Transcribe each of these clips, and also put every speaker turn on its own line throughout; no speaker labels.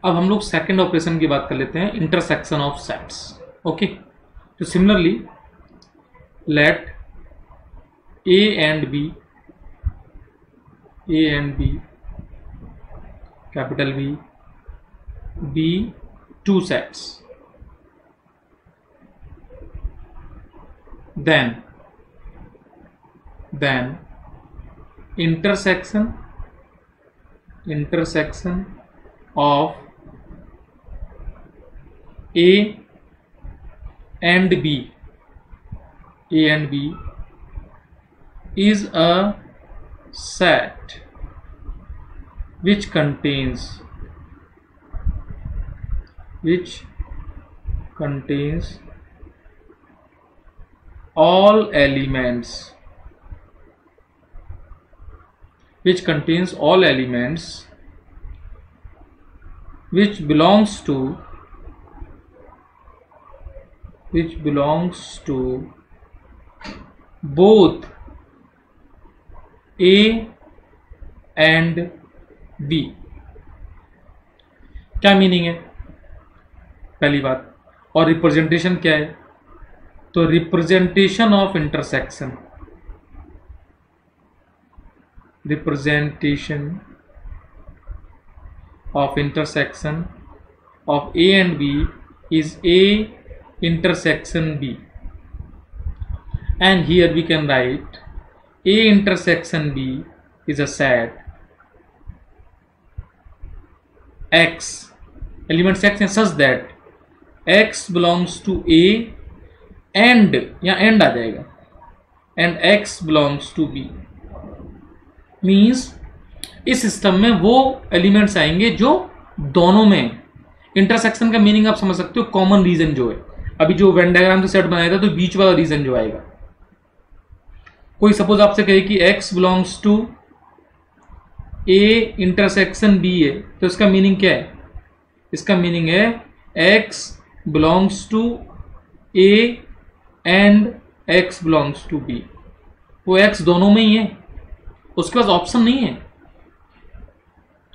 अब हम लोग सेकंड ऑपरेशन की बात कर लेते हैं, इंटरसेक्शन ऑफ सेट्स। ओके, तो similarly let A and B capital B be two sets, then intersection of A and B is a set which contains all elements which belongs to both A and B। क्या meaning है पहली बात, और representation क्या है? तो representation of intersection of A and B is A intersection B, and here we can write A intersection B is a set X, element X है such that X belongs to A and, यहाँ and आ जाएगा, and X belongs to B। Means इस system में वो elements आएंगे जो दोनों में। इंटरसेक्शन का मीनिंग आप समझ सकते हो, कॉमन रीजन जो है, अभी जो वेन डायग्राम से सेट बनाया था तो बीच वाला रीजन जो आएगा। कोई सपोज आपसे कहे कि X belongs to A intersection B है, तो इसका मीनिंग क्या है? इसका मीनिंग है X belongs to A and X belongs to B। वो X दोनों में ही है, उसके पास ऑप्शन नहीं है।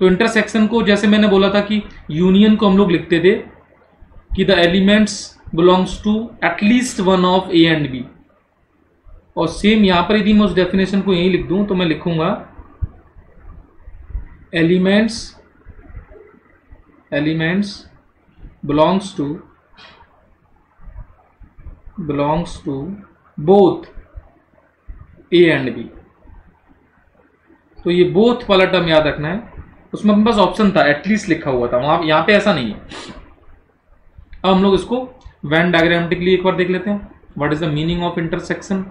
तो इंटरसेक्शन को जैसे मैंने बोला था कि यूनियन को हम लोग लिखते थे कि the elements belongs to at least one of A and B, और सेम यहां पर यदि मैं उस डेफिनेशन को यही लिख दूं तो मैं लिखूंगा elements belongs to both A and B। तो ये बोथ वाला टर्म याद रखना है, उसमें अपने पास ऑप्शन था, एटलीस्ट लिखा हुआ था, वहां यहां पे ऐसा नहीं है। अब हम लोग इसको वेन डायग्रामेटिकली एक बार देख लेते हैं, what is the meaning of intersection.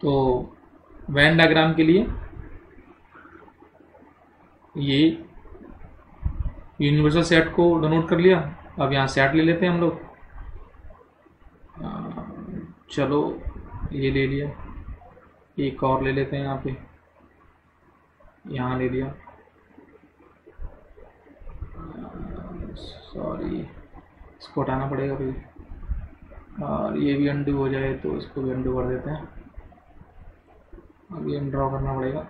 तो वेन डायग्राम के लिए ये यूनिवर्सल सेट को डिनोट कर लिया। अब यहाँ सेट ले लेते हैं हम लोग, चलो ये ले लिया, एक और ले लेते हैं यहाँ पे, यहाँ ले लिया, सॉरी इसको हटाना पड़ेगा भाई, और ये भी अनडू हो जाए तो इसको भी अनडू कर देते हैं। अब ये ड्रॉ करना पड़ेगा।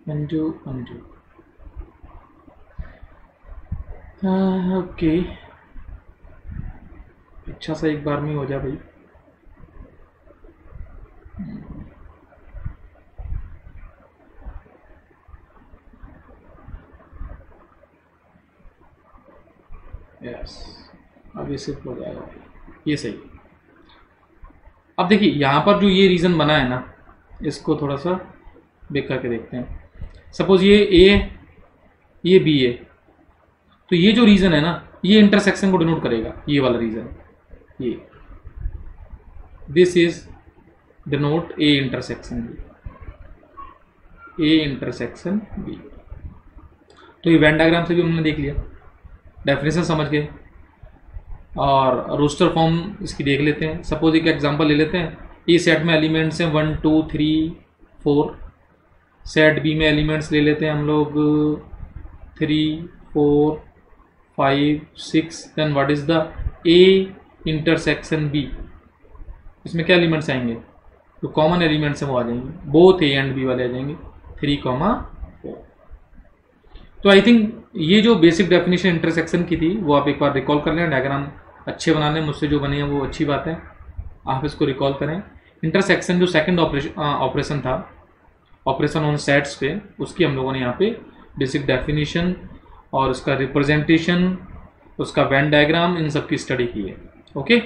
undo ओके, अच्छा सा एक बार में हो जाए भाई। यस, अब ये सिर्फ हो जाएगा, ये सही। अब देखिए यहाँ पर जो ये रीजन बना है ना, इसको थोड़ा सा बेक करके देखते हैं। सपोज ये A ये B है, तो ये जो रीजन है ना, ये इंटरसेक्शन को डिनोट करेगा, ये वाला रीजन, ये this is denote A intersection B। तो ये वेन डायग्राम से भी हमने देख लिया, डेफिनेशन समझ गए, और रोस्टर फॉर्म इसकी देख लेते हैं। सपोज एक एग्जांपल ले लेते हैं, ए सेट में एलिमेंट्स हैं 1 2 3 4, सेट बी में एलिमेंट्स ले लेते हैं हम लोग 3 4 5 6, then what is the A intersection B? इसमें क्या एलिमेंट्स आएंगे? जो कॉमन एलिमेंट्स हैं वो आ जाएंगे, बोथ A एंड B वाले आ जाएंगे, 3, 4। तो आई थिंक ये जो बेसिक डेफिनेशन इंटरसेक्शन की थी वो आप एक बार रिकॉल कर लें, डायग्राम अच्छे बना लें, मुझसे जो बने हैं वो अच्छी बात है, आप इसको रिकॉल करें। इंटरसेक्शन जो सेकंड ऑपरेशन था, ऑपरेशन ऑन सेट्स पे, उसकी हम लोगों ने यहाँ पे बेसिक डेफिनेशन और उसका रिप्रेजेंटेशन, उसका वेन डायग्राम, इन सब की स्टडी की है। ओके,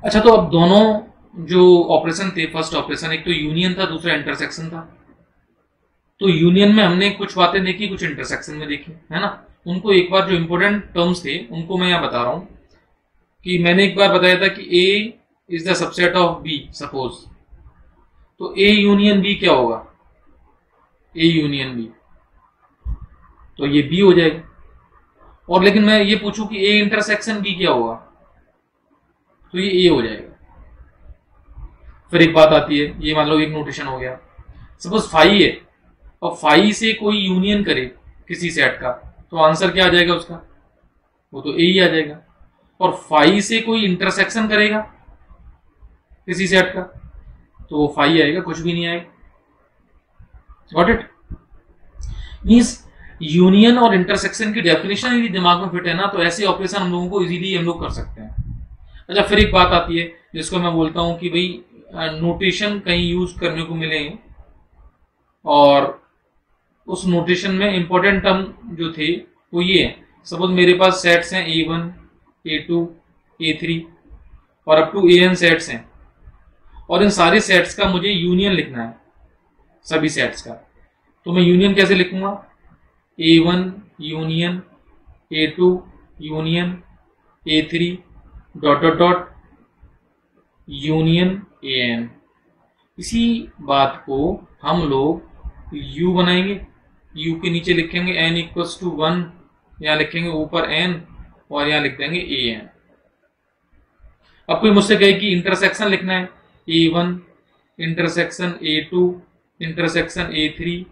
अच्छा, तो अब दोनों जो ऑपरेशन थे, फर्स्ट ऑपरेशन एक तो यूनियन था, दूसरा इंटरसेक्शन था। तो यूनियन में हमने कुछ बातें देखी, कुछ इंटरसेक्शन में देखी, है ना। उनको एक बार जो इंपॉर्टेंट टर्म्स थे उनको मैं यहाँ बता रहा हूं कि मैंने एक बार बताया था कि A is the subset of B, suppose. तो A यूनियन B क्या होगा? A यूनियन B, तो ये B हो जाएगा। और लेकिन मैं ये पूछूं कि A इंटरसेक्शन B क्या होगा, तो ये A हो जाएगा। फिर एक बात आती है, ये मान लो एक नोटेशन हो गया, सपोज फाई है और फाई से कोई यूनियन करे किसी सेट का, तो आंसर क्या आ जाएगा उसका? वो तो ए ही आ जाएगा। और फाई से कोई इंटरसेक्शन करेगा किसी सेट का, तो वो फाई आएगा, कुछ भी नहीं आएगा। Got it? मींस यूनियन और इंटरसेक्शन की डेफिनेशन यदि दिमाग में फिट है ना, तो ऐसे ऑपरेशन हम लोगों को इजीली हम लोग कर सकते हैं। अच्छा, फिर एक बात आती है जिसको मैं बोलता हूं कि भाई नोटेशन कहीं यूज करने को मिले और उस नोटेशन में इंपॉर्टेंट टर्म जो थे वो ये है। सपोज मेरे पास सेट्स हैं A1, A2, A3 और अप टू AN सेट्स हैं, और इन सारे सेट्स का मुझे यूनियन लिखना है, सभी सेट्स का। तो मैं यूनियन कैसे लिखूंगा? A1 union A2 union A3 dot dot dot union AN। इसी बात को हम लोग U बनाएंगे, U के नीचे लिखेंगे n इक्वल्स टू 1, यहाँ लिखेंगे ऊपर n और यहाँ लिख देंगे AN। अब कोई मुझसे कहे कि इंटरसेक्शन लिखना है, A1 intersection A2 intersection A3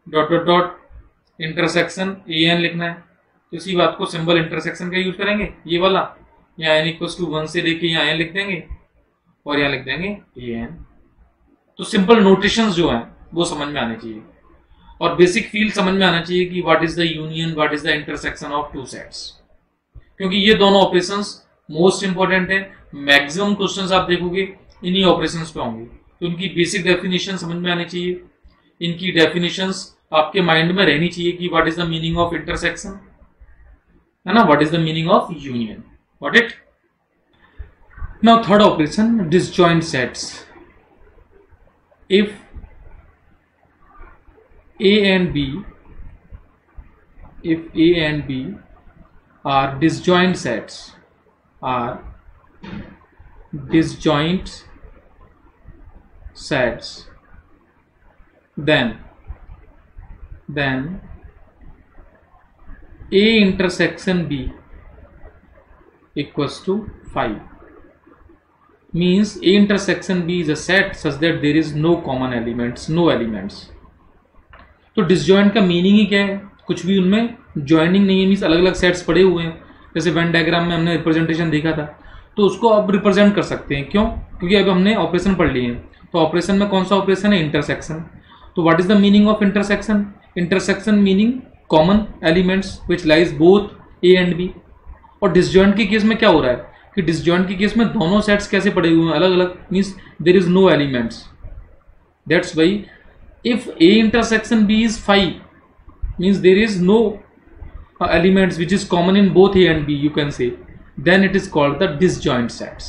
dot dot dot intersection AN लिखना है, तो इसी बात को सिंबल इंटरसेक्शन का यूज करेंगे, ये वाला। यहाँ n इक्वल्स टू 1 से लेके यहाँ n लिख देंगे और यहाँ लिख देंगे AN। तो सिंपल नोटेशंस जो हैं वो समझ में आने चाहिए, और बेसिक फील समझ में आना चाहिए कि what is the union, what is the intersection of two sets, क्योंकि ये दोनों ऑपरेशंस मोस्ट इंपॉर्टेंट है। मैक्सिमम क्वेश्चंस आप देखोगे इन्हीं ऑपरेशंस पे होंगे, तो इनकी बेसिक डेफिनेशन समझ में आनी चाहिए, इनकी डेफिनेशंस आपके माइंड में रहनी चाहिए कि what is the meaning of intersection, है ना, what is the meaning of union. Got it? Now third operation, disjoint sets. If A and B are disjoint sets, then A intersection B equals to 5. Means A intersection B is a set such that there is no common elements, no elements. तो disjoint का meaning ही क्या है? कुछ भी उनमें joining नहीं है, means अलग अलग सेट्स पड़े हुए हैं। जैसे वेन डायग्राम में हमने रिप्रेजेंटेशन देखा था, तो उसको अब रिप्रेजेंट कर सकते हैं। क्यों? क्योंकि अब हमने ऑपरेशन पढ़ लिए हैं। तो ऑपरेशन में कौन सा ऑपरेशन है? इंटरसेक्शन। तो what is the meaning of intersection? Intersection meaning common elements which lies both A and B। और डिसजॉइंट के केस में क्या हो रहा है कि डिसजॉइंट के केस में दोनों सेट्स कैसे पड़े हुए हैं? अलग अलग, means there is no elements. That's why if A intersection B is 5, means there is no elements which is common in both A and B, you can say, then it is called the disjoint sets.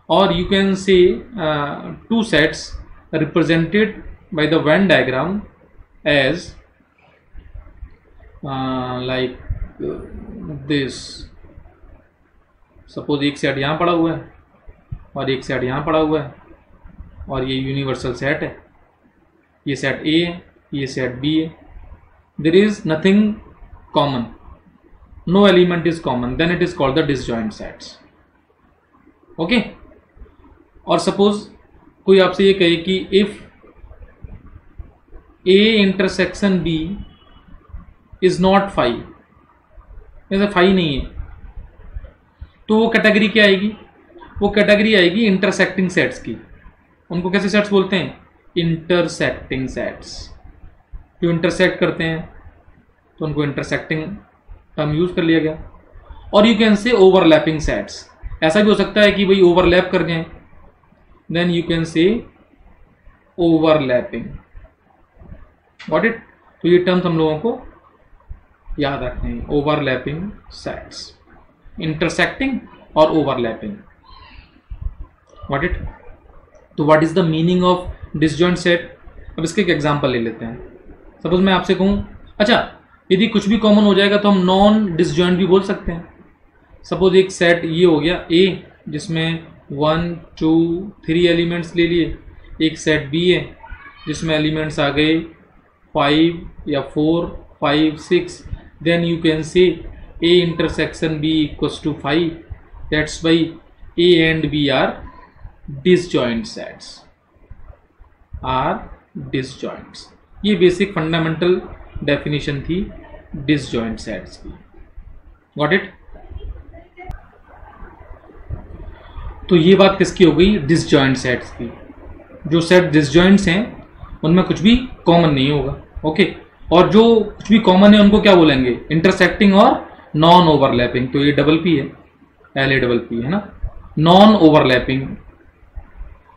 Or you can say two sets represented by the Venn diagram as like this. Suppose एक set यहाँ पड़ा हुआ है और एक set यहाँ पड़ा हुआ है, और ये यूनिवर्सल सेट है, ये सेट A है, ये सेट B है। There is nothing common, no element is common, then it is called the disjoint sets. Okay? और सपोज कोई आपसे ये कहे कि if A intersection B is not 5, जैसे फाई नहीं है, तो वो कैटेगरी क्या आएगी? वो कैटेगरी आएगी इंटरसेक्टिंग सेट्स की। उनको कैसे सेट्स बोलते हैं? Intersecting sets. जो इंटरसेक्ट करते हैं तो उनको इंटरसेक्टिंग टर्म यूज कर लिया गया। और you can say overlapping sets. ऐसा भी हो सकता है कि भाई ओवरलैप कर जाएं, then you can say overlapping. Got it? तो ये टर्म्स हम लोगों को याद रखने हैं, ओवरलैपिंग सेट्स, इंटरसेक्टिंग और ओवरलैपिंग। Got it? तो what is the meaning of disjoint set? अब इसके एक एग्जांपल ले लेते हैं। सपोज मैं आपसे कहूं, अच्छा यदि कुछ भी कॉमन हो जाएगा तो हम नॉन डिसजॉइंट भी बोल सकते हैं। सपोज एक सेट ये हो गया ए, जिसमें 1 2 3 एलिमेंट्स ले लिए। एक सेट बी है जिसमें एलिमेंट्स आ गए 5 या 4 5 6। Then you can say A intersection B equals to 5। That's why A and B are disjoint sets, are disjoints. ये बेसिक फंडामेंटल डेफिनेशन थी डिसजॉइंट सेट्स की। Got it? तो ये बात किसकी हो गई? डिसजॉइंट सेट्स की। जो सेट डिसजॉइंट्स हैं उनमें कुछ भी कॉमन नहीं होगा। ओके, और जो कुछ भी कॉमन है उनको क्या बोलेंगे? इंटरसेक्टिंग और नॉन ओवरलैपिंग। तो ये डबल पी है, एल ए डबल पी है ना। Non overlapping,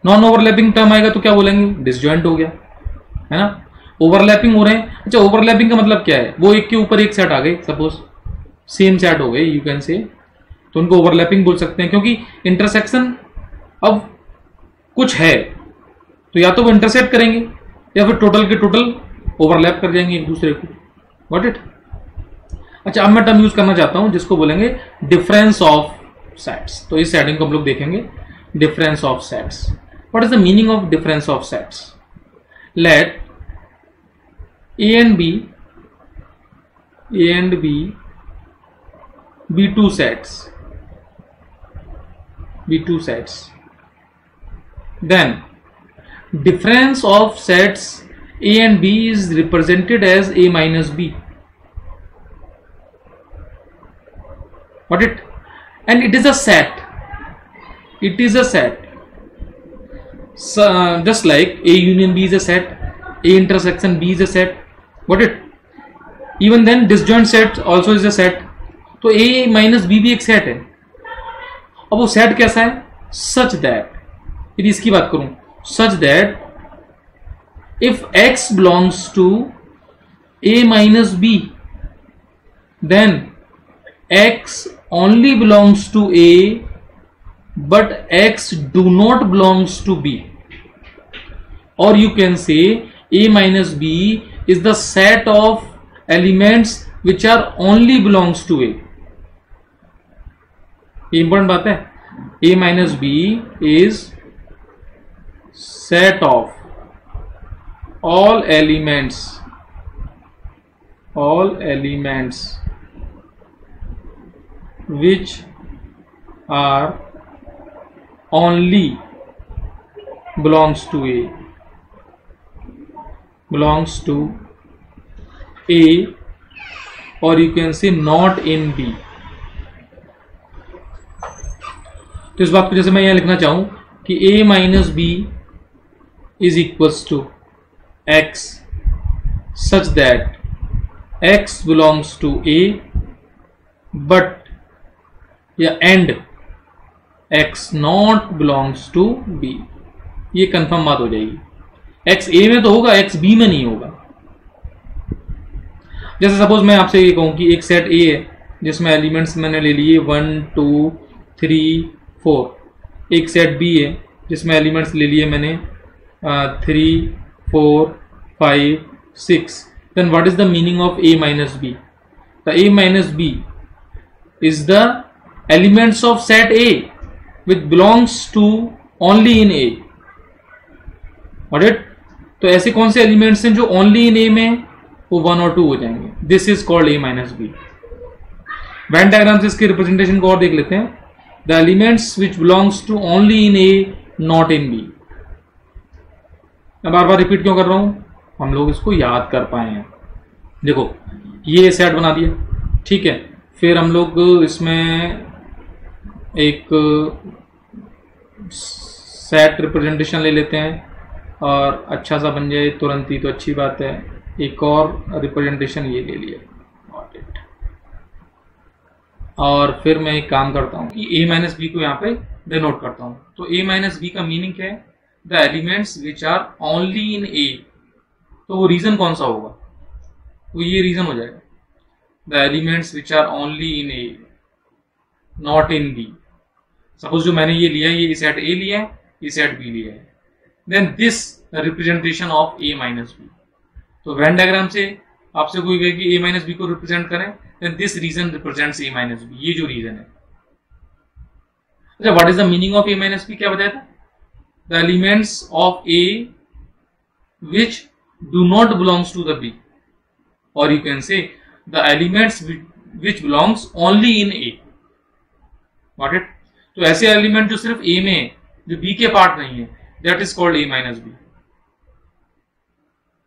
non overlapping term आएगा तो क्या बोलेंगे? डिसजॉइंट हो गया, है ना। ओवरलैपिंग हो रहे हैं। अच्छा, ओवरलैपिंग का मतलब क्या है? वो एक के ऊपर एक सेट आ गए, सपोज सेम सेट हो गए, यू कैन से, तो उनको ओवरलैपिंग बोल सकते हैं। क्योंकि इंटरसेक्शन अब कुछ है तो या तो वो इंटरसेक्ट करेंगे या फिर टोटल के टोटल ओवरलैप कर जाएंगे एक दूसरे को। Got it? अच्छा, अब मैं टर्म यूज करना चाहता हूं जिसको बोलेंगे डिफरेंस ऑफ सेट्स। तो इस सेटिंग को हम लोग देखेंगे, difference of sets. What is the meaning of difference of sets? Let A and B be two sets, then difference of sets A and B is represented as A minus B. Got it? And it is a set. It is a set. So, just like A union B is a set, A intersection B is a set. Got it? Even then disjoint set also is a set. तो A minus B भी एक set है। अब वो set कैसा है? Such that, यदि इसकी बात करूं, such that if X belongs to A minus B, then X only belongs to A, but X do not belongs to B. Or you can say A minus B is the set of elements which are only belongs to A. ये important बात है। A minus B is set of all elements which are only belongs to A, or you can say not in B. तो इस बात को जैसे मैं यहां लिखना चाहूं कि A minus B is equals to X such that X belongs to A but and X not belongs to B. ये कंफर्म बात हो जाएगी। X A में तो होगा, X B में नहीं होगा। जैसे सपोज मैं आपसे ये कहूं कि एक सेट A है जिसमें एलिमेंट्स मैंने ले लिए 1 2 3 4। एक सेट B है जिसमें एलिमेंट्स ले लिए मैंने 3 4 5 6। Then what is the meaning of A minus B? The A minus B is the elements of set A which belongs to only in A. Got it? तो ऐसे कौन से एलिमेंट्स हैं जो ओनली इन ए में वो 1 और 2 हो जाएंगे? This is called A minus B. Venn diagram से इसके रिप्रेजेंटेशन को और देख लेते हैं। The elements which belongs to only in A not in B. मैं बार बार रिपीट क्यों कर रहा हूं? हम लोग इसको याद कर पाए हैं। देखो ये सेट बना दिया, ठीक है, फिर हम लोग इसमें एक सेट रिप्रेजेंटेशन ले लेते हैं और अच्छा सा बन जाए तुरंत ही तो अच्छी बात है। एक और रिप्रेजेंटेशन ये ले लिया और फिर मैं एक काम करता हूँ कि a माइनस बी को यहाँ पे डिनोट करता हूँ। तो a माइनस बी का मीनिंग क्या है? The elements which are only in a। तो वो रीजन कौन सा होगा? तो ये रीजन हो जाएगा the elements which are only in a not in b। Suppose जो मैंने ये लिया है, ये सेट a लिया है, ये सेट b लिया है, then this representation of a minus B. तो वेन डायग्राम से आपसे कोई कहे कि a माइनस बी को रिप्रेजेंट करें, then this region represents a minus b। ये जो रीजन है। अच्छा, what is the meaning of a minus b? क्या बताया था? The elements of a which do not belongs to the b, or you can say the elements which belongs only in a। Got it? तो ऐसे element जो सिर्फ a में है, जो b के पार्ट नहीं है, that is called a minus b।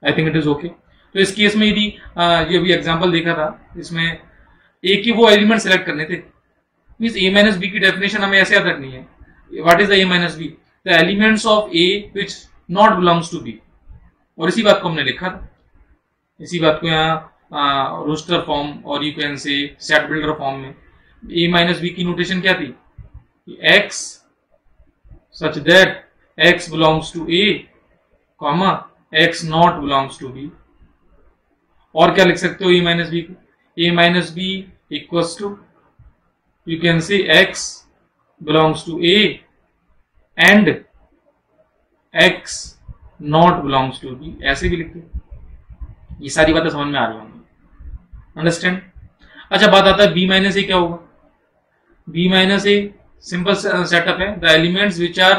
I think it is okay। तो इस केस में यदि ये भी एग्जांपल देखा था, इसमें ए के वो एलिमेंट सेलेक्ट करने थे, मींस ए माइनस बी की डेफिनेशन हमें ऐसे याद रखनी है। What is the A minus B? The elements of A which not belongs to B. और इसी बात को हमने लिखा था, इसी बात को यहाँ रोस्टर फॉर्म और you can say set builder form में ए माइनस बी की नोटेशन क्या थी? X such that X belongs to A comma X not belongs to B. और क्या लिख सकते हो ए माइनस बी को? A minus B equals to you can say X belongs to A and X not belongs to B. ऐसे भी लिखते। ये सारी बातें समझ में आ रही होंगी, अंडरस्टैंड? अच्छा, बात आता है बी माइनस ए क्या होगा? B minus A simple setup है, the elements which are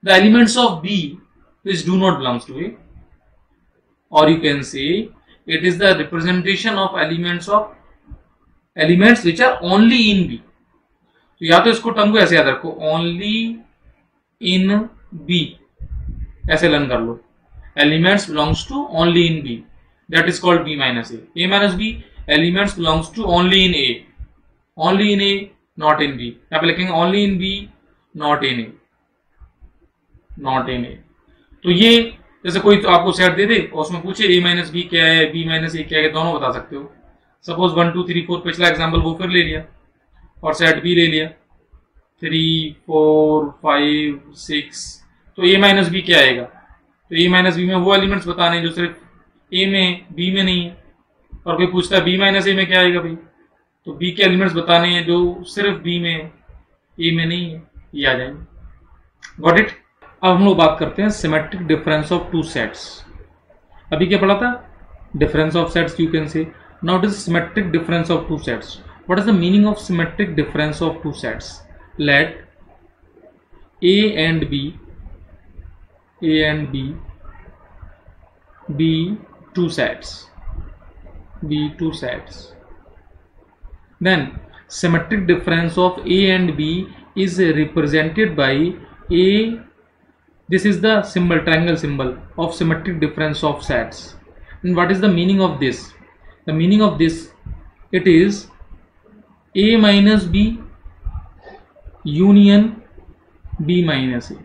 the elements of B which do not belongs to A, और you can say it is the representation of elements which are only in b। तो या तो इसको term को ऐसे याद रखो, only in b, ऐसे लर्न कर लो। elements belongs to only in b, that is called b minus a। a minus b elements belongs to only in a, only in a not in b। यहाँ पे लिखेंगे only in b not in a, not in a। तो ये जैसे कोई तो आपको set दे दे और उसमें पूछे a माइनस बी क्या है, b माइनस ए क्या है, दोनों बता सकते हो। सपोज 1 2 3 4 पिछला एग्जांपल वो फिर ले लिया और सेट b ले लिया 3 4 5 6। तो a माइनस बी क्या आएगा? तो a माइनस बी में वो एलिमेंट्स बताने जो सिर्फ a में b में नहीं है। और कोई पूछता है b माइनस ए में क्या आएगा भाई? तो b के एलिमेंट्स बताने हैं जो सिर्फ b में a में नहीं है, ये आ जाएंगे। Got it? अब हम लोग बात करते हैं symmetric difference of two sets. अभी क्या पढ़ा था? Difference of sets you can say. Now it is symmetric difference of two sets. What is the meaning of symmetric difference of two sets? Let a and b be two sets, then symmetric difference of a and b is represented by a। This is the symbol, triangle symbol of symmetric difference of sets। And what is the meaning of this? The meaning of this, it is a minus b union b minus a।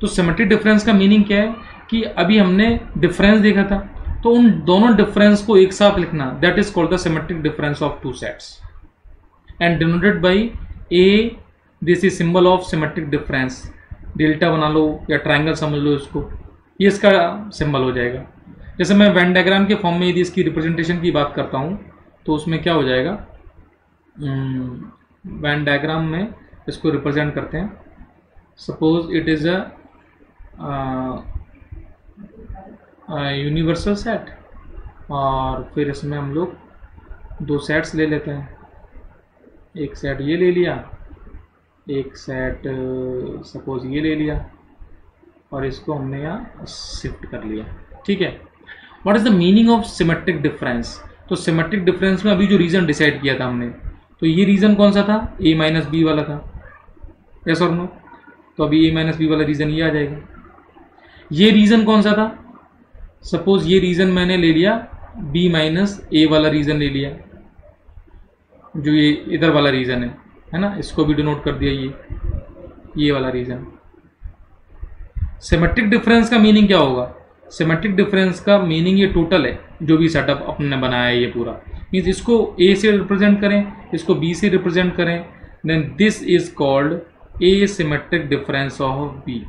तो symmetric difference का meaning क्या है कि अभी हमने difference देखा था, तो उन दोनों डिफरेंस को एक साथ लिखना, that is called the symmetric difference of two sets and denoted by a। This is symbol of symmetric difference. Delta बना लो या ट्रायंगल समझ लो इसको, ये इसका सिंबल हो जाएगा। जैसे मैं वेन डायग्राम के फॉर्म में यदि इसकी रिप्रेजेंटेशन की बात करता हूँ तो उसमें क्या हो जाएगा? वेन डायग्राम में इसको रिप्रेजेंट करते हैं। Suppose it is a universal set, और फिर इसमें हम लोग दो सेट्स ले लेते हैं। एक सेट ये ले लिया, एक सेट सपोज ये ले लिया, और इसको हमने यहाँ शिफ्ट कर लिया। ठीक है। What is the meaning of symmetric difference? तो सिमेट्रिक डिफरेंस में अभी जो रीजन डिसाइड किया था हमने, तो ये रीजन कौन सा था? a माइनस बी वाला था, यस और नो? तो अभी a माइनस बी वाला रीजन ये आ जाएगा। ये रीजन कौन सा था? सपोज ये रीजन मैंने ले लिया बी माइनस ए वाला रीजन ले लिया, जो ये इधर वाला रीजन है ना, इसको भी डिनोट कर दिया ये वाला रीजन। सिमेट्रिक डिफरेंस का मीनिंग क्या होगा? सिमेट्रिक डिफरेंस का मीनिंग ये टोटल है जो भी सेटअप अपने बनाया है ये पूरा, मीन्स इसको ए से रिप्रेजेंट करें, इसको बी से रिप्रेजेंट करें, then this is called A symmetric difference of B.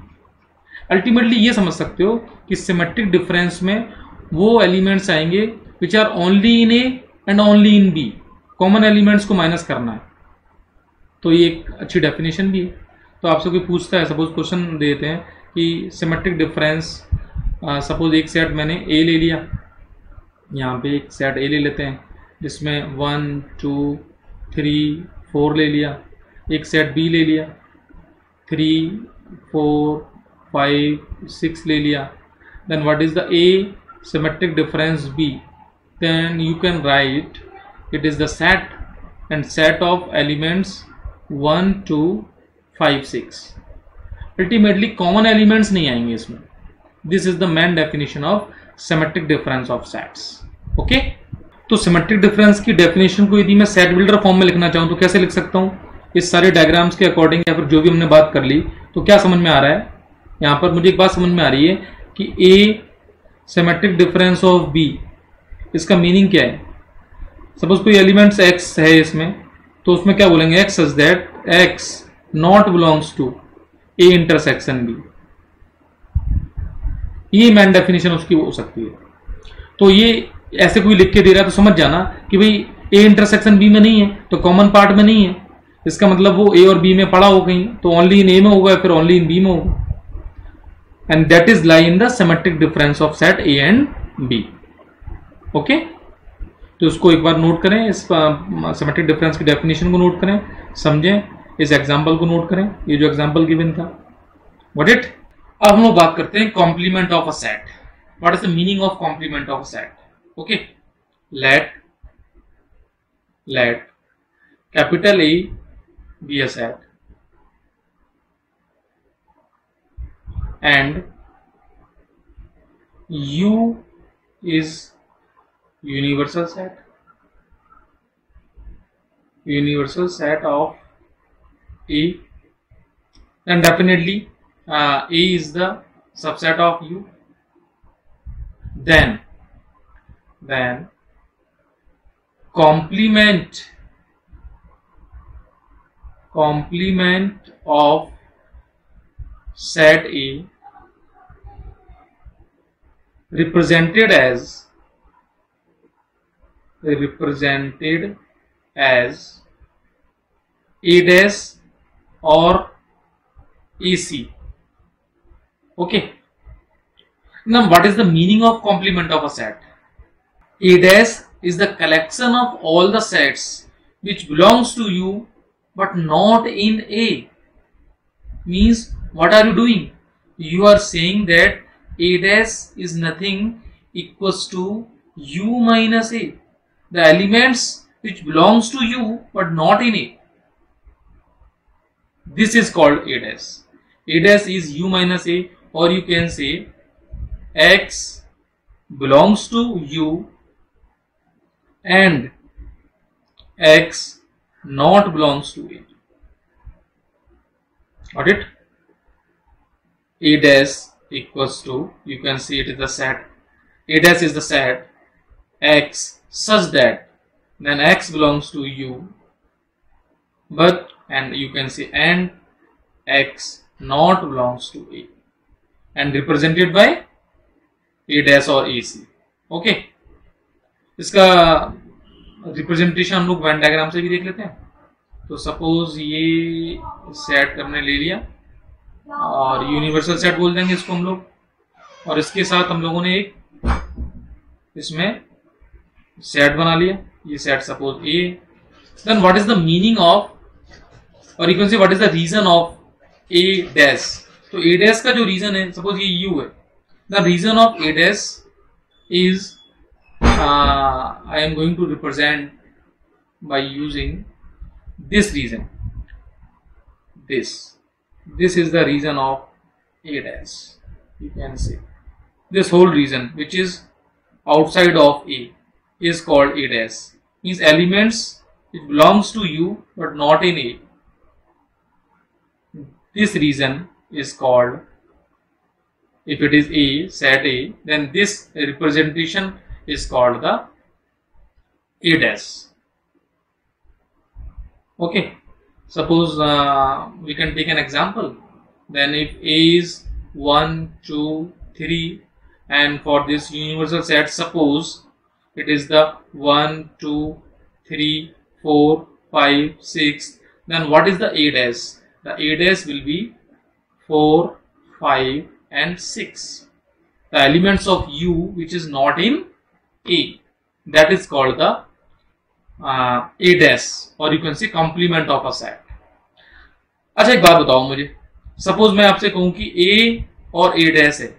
Ultimately ये समझ सकते हो कि सिमेट्रिक डिफरेंस में वो एलिमेंट्स आएंगे which are only in A and only in B, common elements को माइनस करना है। तो ये एक अच्छी डेफिनेशन भी है। तो आपसे कोई पूछता है, सपोज क्वेश्चन देते हैं कि सिमेट्रिक डिफरेंस, सपोज एक सेट मैंने ए ले लिया, यहाँ पे एक सेट ए ले लेते हैं जिसमें 1 2 3 4 ले लिया, एक सेट बी ले लिया 3 4 5 6 ले लिया, then what is the A symmetric difference B? Then you can write it is the set and set of elements 1 2 5 6. Ultimately common elements नहीं आएंगे इसमें. This is the main definition of symmetric difference of sets. Okay? तो symmetric difference की definition को यदि मैं set builder form में लिखना चाहूं तो कैसे लिख सकता हूं? इस सारे डायग्राम्स के अकॉर्डिंग या फिर जो भी हमने बात कर ली, तो क्या समझ में आ रहा है? यहां पर मुझे एक बात समझ में आ रही है कि ए सिमेट्रिक डिफरेंस ऑफ बी, इसका मीनिंग क्या है? सपोज कोई एलिमेंट्स एक्स है इसमें, तो उसमें क्या बोलेंगे? X such that x not belongs to A intersection B. ये मेन डेफिनेशन उसकी हो सकती है। तो ये ऐसे कोई लिख के दे रहा है तो समझ जाना कि भाई ए इंटरसेक्शन बी में नहीं है, तो कॉमन पार्ट में नहीं है, इसका मतलब वो ए और बी में पड़ा हो कहीं, तो ओनली इन ए में होगा, फिर ओनली इन बी में होगा, and that is lie in the symmetric difference of set A and B. Okay, तो उसको एक बार नोट करें, इस सिमेट्रिक डिफरेंस की डेफिनेशन को नोट करें, समझें, इस एग्जाम्पल को नोट करें, ये जो एग्जाम्पल गिवन था। What it? अब हम लोग बात करते हैं complement of a set. What is the meaning of complement of a set? Okay, let capital A be a set and U is universal set of A, then definitely A is the subset of U. Then complement of set A represented as A dash or AC. Okay, now what is the meaning of complement of a set? A dash is the collection of all the sets which belongs to U but not in A. Means what are you doing? You are saying that A dash is nothing equals to U minus A, the elements which belongs to U but not in A. This is called A dash. A dash is U minus A, or you can say X belongs to U and X not belongs to A. Got it? A dash equals to, you can see it is the set, A dash is the set X such that then X belongs to U, but, and you can say and X not belongs to A, and represented by A dash or AC. Okay, इसका representation हम लोग when diagram से भी देख लेते हैं। तो suppose ये सेट हमने ले लिया और यूनिवर्सल सेट बोल देंगे इसको हम लोग, और इसके साथ हम लोगों ने एक इसमें सेट बना लिया, ये set suppose A. Then what is the meaning of, और you can say what is the reason of A dash. तो ए डैश का जो रीजन है, सपोज ये यू है, the reason of A dash is I am going to represent by using this reason. This is the reason of A dash. You can say this whole region which is outside of A is called A dash. Means elements it belongs to U but not in A. This region is called, if it is A, set A, then this representation is called the A dash. Okay, suppose we can take an example. Then if A is 1, 2, 3, and for this universal set, suppose it is the 1, 2, 3, 4, 5, 6, then what is the A dash? The A dash will be 4, 5 and 6. The elements of U which is not in A, that is called the A dash, or you can say complement of a set. अच्छा एक बात बताओ मुझे, suppose मैं आपसे कहूं कि A और A डैश है,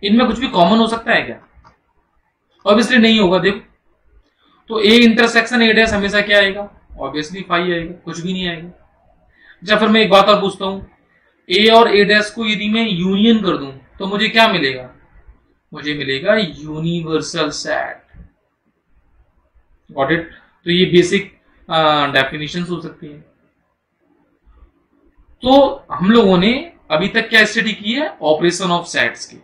इनमें कुछ भी कॉमन हो सकता है क्या? ऑब्वियसली नहीं होगा. देखो तो A इंटरसेक्शन A डैश हमेशा क्या आएगा? ऑब्वियसली 5 आएगा, कुछ भी नहीं आएगा. अच्छा फिर मैं एक बात और पूछता हूं, A और A डैश को यदि मैं यूनियन कर दूं तो मुझे क्या मिलेगा? मुझे मिलेगा यूनिवर्सल सेट. Got it? तो ये बेसिक डेफिनेशन हो सकती है. तो हम लोगों ने अभी तक क्या स्टडी की है? ऑपरेशन ऑफ सेट्स की.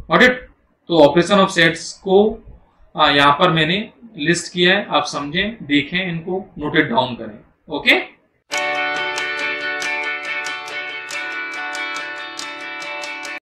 Got it? तो ऑपरेशन ऑफ सेट्स को यहां पर मैंने लिस्ट किया है, आप समझें, देखें, इनको नोटेड डाउन करें. ओके